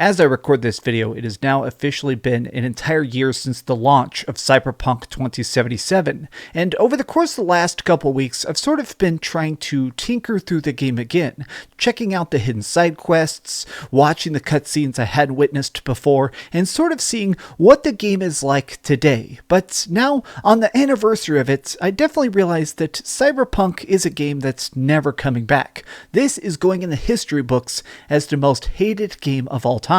As I record this video, it has now officially been an entire year since the launch of Cyberpunk 2077, and over the course of the last couple weeks, I've sort of been trying to tinker through the game again, checking out the hidden side quests, watching the cutscenes I hadn't witnessed before, and sort of seeing what the game is like today. But now, on the anniversary of it, I definitely realized that Cyberpunk is a game that's never coming back. This is going in the history books as the most hated game of all time.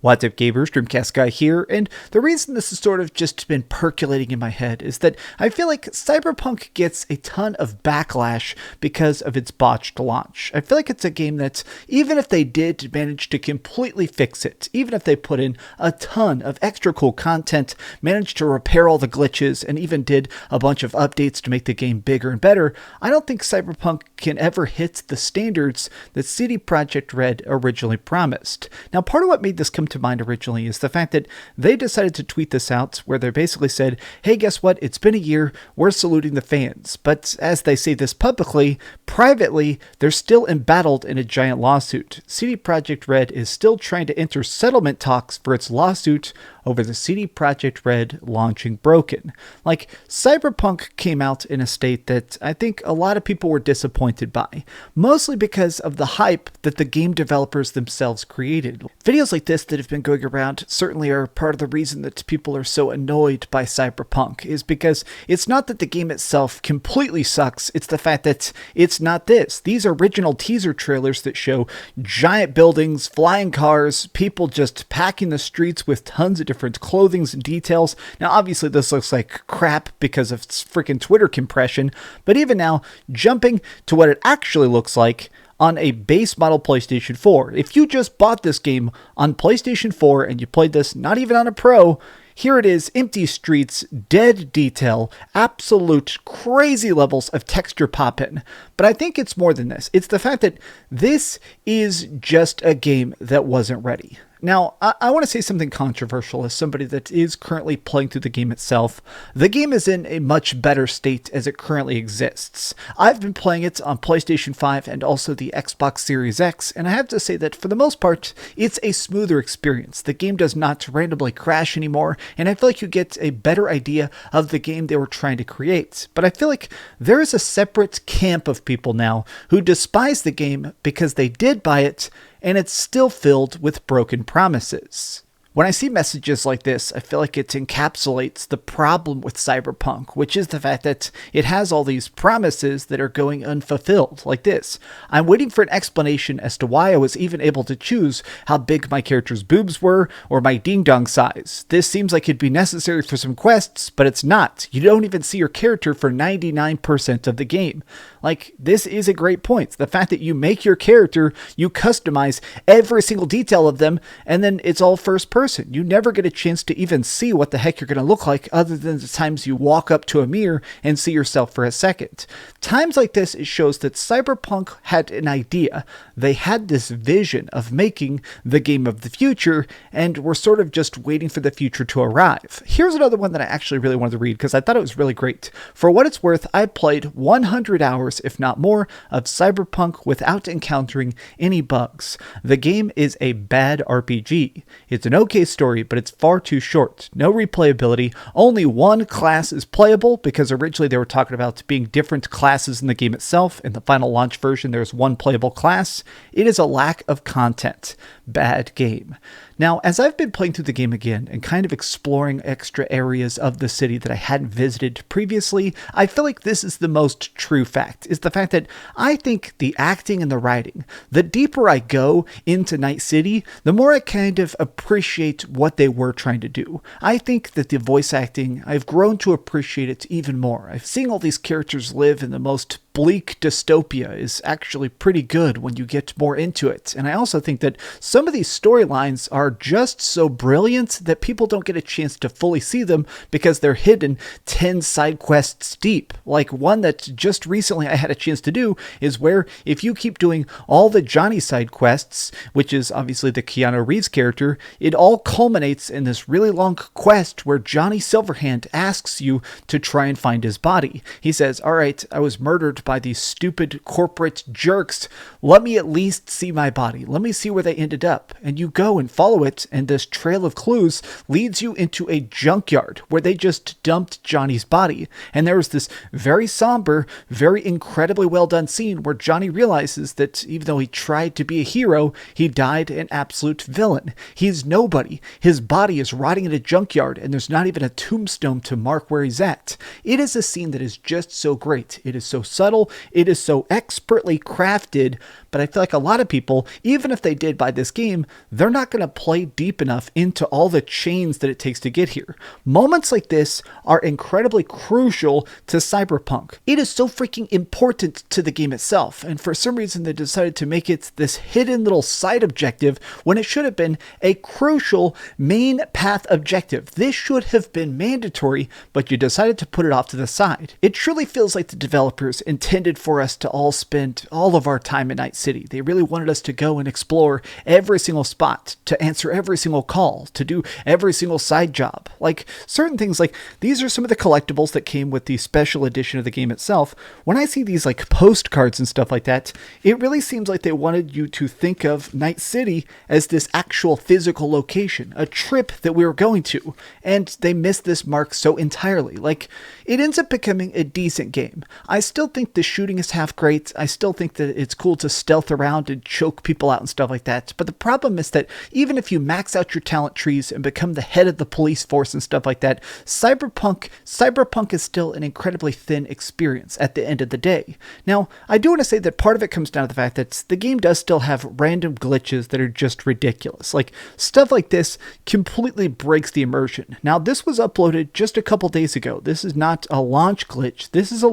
What's up, gamers? Dreamcastguy here, and the reason this has sort of just been percolating in my head is that I feel like Cyberpunk gets a ton of backlash because of its botched launch. I feel like it's a game that, even if they did manage to completely fix it, even if they put in a ton of extra cool content, managed to repair all the glitches, and even did a bunch of updates to make the game bigger and better, I don't think Cyberpunk can ever hit the standards that CD Projekt Red originally promised. Now, part of what made this come to mind originally is the fact that they decided to tweet this out where they basically said, hey, guess what? It's been a year. We're saluting the fans. But as they say this publicly, privately, they're still embattled in a giant lawsuit. CD Projekt Red is still trying to enter settlement talks for its lawsuit over the CD Projekt Red launching broken. Like, Cyberpunk came out in a state that I think a lot of people were disappointed by, mostly because of the hype that the game developers themselves created. Videos like this that have been going around certainly are part of the reason that people are so annoyed by Cyberpunk, is because it's not that the game itself completely sucks, it's the fact that it's not this. These original teaser trailers that show giant buildings, flying cars, people just packing the streets with tons of different clothings and details. Now, obviously, this looks like crap because of its freaking Twitter compression, but even now, jumping to what it actually looks like on a base model PlayStation 4. If you just bought this game on PlayStation 4 and you played this not even on a Pro, here it is, empty streets, dead detail, absolute crazy levels of texture pop-in. But I think it's more than this. It's the fact that this is just a game that wasn't ready. Now, I want to say something controversial as somebody that is currently playing through the game itself. The game is in a much better state as it currently exists. I've been playing it on PlayStation 5 and also the Xbox Series X, and I have to say that for the most part, it's a smoother experience. The game does not randomly crash anymore, and I feel like you get a better idea of the game they were trying to create. But I feel like there is a separate camp of people now who despise the game because they did buy it, and it's still filled with broken promises. When I see messages like this, I feel like it encapsulates the problem with Cyberpunk, which is the fact that it has all these promises that are going unfulfilled, like this. I'm waiting for an explanation as to why I was even able to choose how big my character's boobs were or my ding-dong size. This seems like it'd be necessary for some quests, but it's not. You don't even see your character for 99% of the game. Like, this is a great point. The fact that you make your character, you customize every single detail of them, and then it's all first person. You never get a chance to even see what the heck you're going to look like other than the times you walk up to a mirror and see yourself for a second. Times like this, it shows that Cyberpunk had an idea. They had this vision of making the game of the future, and we're sort of just waiting for the future to arrive. Here's another one that I actually really wanted to read because I thought it was really great. For what it's worth, I played 100 hours, if not more, of Cyberpunk without encountering any bugs. The game is a bad RPG. It's an okay story, but it's far too short. No replayability. Only one class is playable because originally they were talking about being different classes in the game itself. In the final launch version, there's one playable class. It is a lack of content. Bad game. Now, as I've been playing through the game again and kind of exploring extra areas of the city that I hadn't visited previously, I feel like this is the most true fact, is the fact that I think the acting and the writing, the deeper I go into Night City, the more I kind of appreciate what they were trying to do. I think that the voice acting, I've grown to appreciate it even more. I've seen all these characters live in the most bleak dystopia is actually pretty good when you get more into it. And I also think that some of these storylines are just so brilliant that people don't get a chance to fully see them because they're hidden 10 side quests deep. Like one that just recently I had a chance to do is where if you keep doing all the Johnny side quests, which is obviously the Keanu Reeves character, it all culminates in this really long quest where Johnny Silverhand asks you to try and find his body. He says, all right, I was murdered by these stupid corporate jerks. Let me at least see my body. Let me see where they ended up. And you go and follow it, and this trail of clues leads you into a junkyard where they just dumped Johnny's body. And there was this very somber, very incredibly well done scene where Johnny realizes that even though he tried to be a hero, he died an absolute villain. He's nobody. His body is rotting in a junkyard, and there's not even a tombstone to mark where he's at. It is a scene that is just so great. It is so subtle. It is so expertly crafted, but I feel like a lot of people, even if they did buy this game, they're not going to play deep enough into all the chains that it takes to get here. Moments like this are incredibly crucial to Cyberpunk. It is so freaking important to the game itself, and for some reason they decided to make it this hidden little side objective when it should have been a crucial main path objective. This should have been mandatory, but you decided to put it off to the side. It truly feels like the developers intended for us to all spend all of our time in Night City. They really wanted us to go and explore every single spot, to answer every single call, to do every single side job. Like certain things, like these are some of the collectibles that came with the special edition of the game itself. When I see these like postcards and stuff like that, it really seems like they wanted you to think of Night City as this actual physical location, a trip that we were going to, and they missed this mark so entirely. Like, it ends up becoming a decent game. I still think the shooting is half great. I still think that it's cool to stealth around and choke people out and stuff like that. But the problem is that even if you max out your talent trees and become the head of the police force and stuff like that, Cyberpunk is still an incredibly thin experience at the end of the day. Now, I do want to say that part of it comes down to the fact that the game does still have random glitches that are just ridiculous. Like, stuff like this completely breaks the immersion. Now, this was uploaded just a couple days ago. This is not a launch glitch. This is a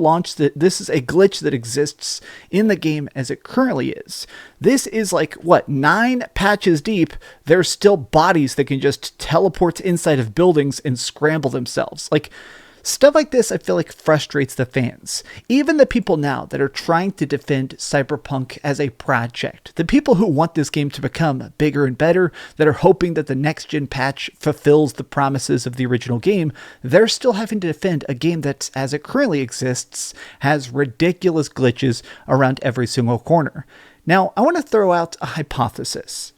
glitch that exists in the game as it currently is. This is like, 9 patches deep. There's still bodies that can just teleport inside of buildings and scramble themselves. Like, stuff like this I feel like frustrates the fans. Even the people now that are trying to defend Cyberpunk as a project. The people who want this game to become bigger and better, that are hoping that the next gen patch fulfills the promises of the original game, they're still having to defend a game that, as it currently exists, has ridiculous glitches around every single corner. Now, I want to throw out a hypothesis.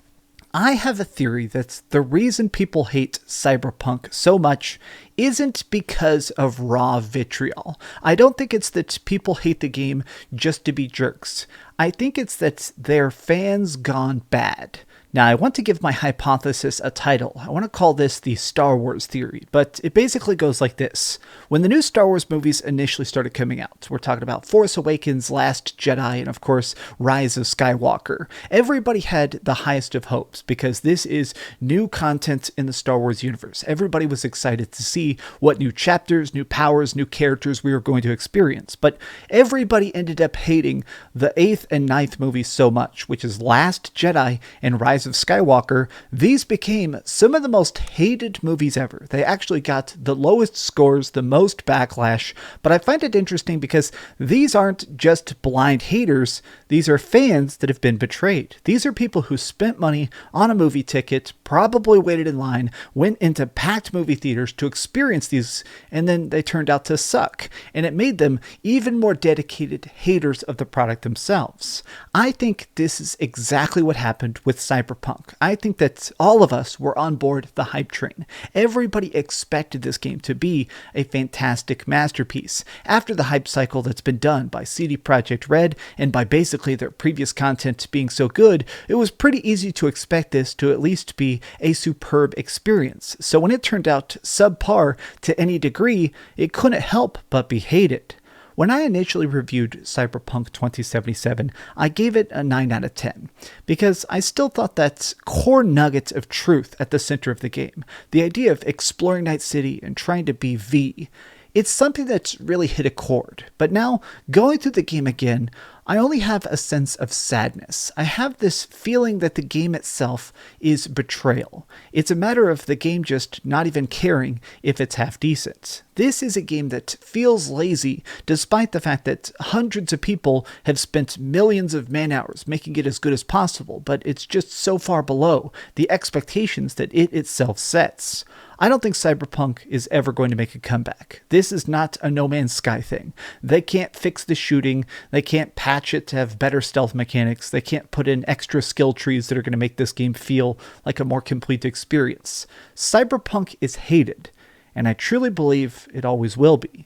I have a theory that the reason people hate Cyberpunk so much isn't because of raw vitriol. I don't think it's that people hate the game just to be jerks. I think it's that they're fans gone bad. Now, I want to give my hypothesis a title. I want to call this the Star Wars theory, but it basically goes like this. When the new Star Wars movies initially started coming out, we're talking about Force Awakens, Last Jedi, and of course, Rise of Skywalker. Everybody had the highest of hopes because this is new content in the Star Wars universe. Everybody was excited to see what new chapters, new powers, new characters we were going to experience. But everybody ended up hating the 8th and 9th movies so much, which is Last Jedi and Rise of Skywalker. These became some of the most hated movies ever. They actually got the lowest scores, the most backlash, but I find it interesting because these aren't just blind haters. These are fans that have been betrayed. These are people who spent money on a movie ticket, probably waited in line, went into packed movie theaters to experience these, and then they turned out to suck. And it made them even more dedicated haters of the product themselves. I think this is exactly what happened with Cyberpunk. I think that all of us were on board the hype train. Everybody expected this game to be a fantastic masterpiece. After the hype cycle that's been done by CD Projekt Red and by basically their previous content being so good, it was pretty easy to expect this to at least be a superb experience. So when it turned out subpar to any degree, it couldn't help but be hated. When I initially reviewed Cyberpunk 2077, I gave it a 9 out of 10, because I still thought that core nugget of truth at the center of the game, the idea of exploring Night City and trying to be V, It's something that's really hit a chord. But now, going through the game again, I only have a sense of sadness. I have this feeling that the game itself is betrayal. It's a matter of the game just not even caring if it's half decent. This is a game that feels lazy, despite the fact that hundreds of people have spent millions of man-hours making it as good as possible, but it's just so far below the expectations that it itself sets. I don't think Cyberpunk is ever going to make a comeback. This is not a No Man's Sky thing. They can't fix the shooting. They can't patch it to have better stealth mechanics. They can't put in extra skill trees that are going to make this game feel like a more complete experience. Cyberpunk is hated, and I truly believe it always will be.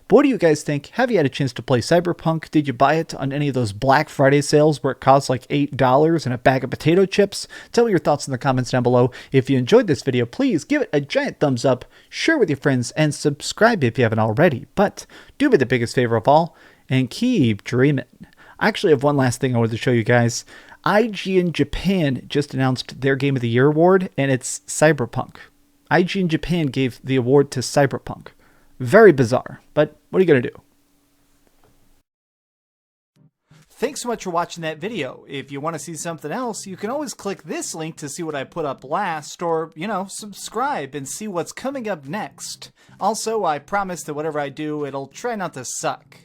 But what do you guys think? Have you had a chance to play Cyberpunk? Did you buy it on any of those Black Friday sales where it costs like $8 and a bag of potato chips? Tell me your thoughts in the comments down below. If you enjoyed this video, please give it a giant thumbs up, share with your friends, and subscribe if you haven't already. But do me the biggest favor of all, and keep dreaming. I actually have one last thing I wanted to show you guys. IGN Japan just announced their Game of the Year award, and it's Cyberpunk. IGN Japan gave the award to Cyberpunk. Very bizarre, but what are you going to do? Thanks so much for watching that video. If you want to see something else, you can always click this link to see what I put up last, or, subscribe and see what's coming up next. Also, I promise that whatever I do, it'll try not to suck.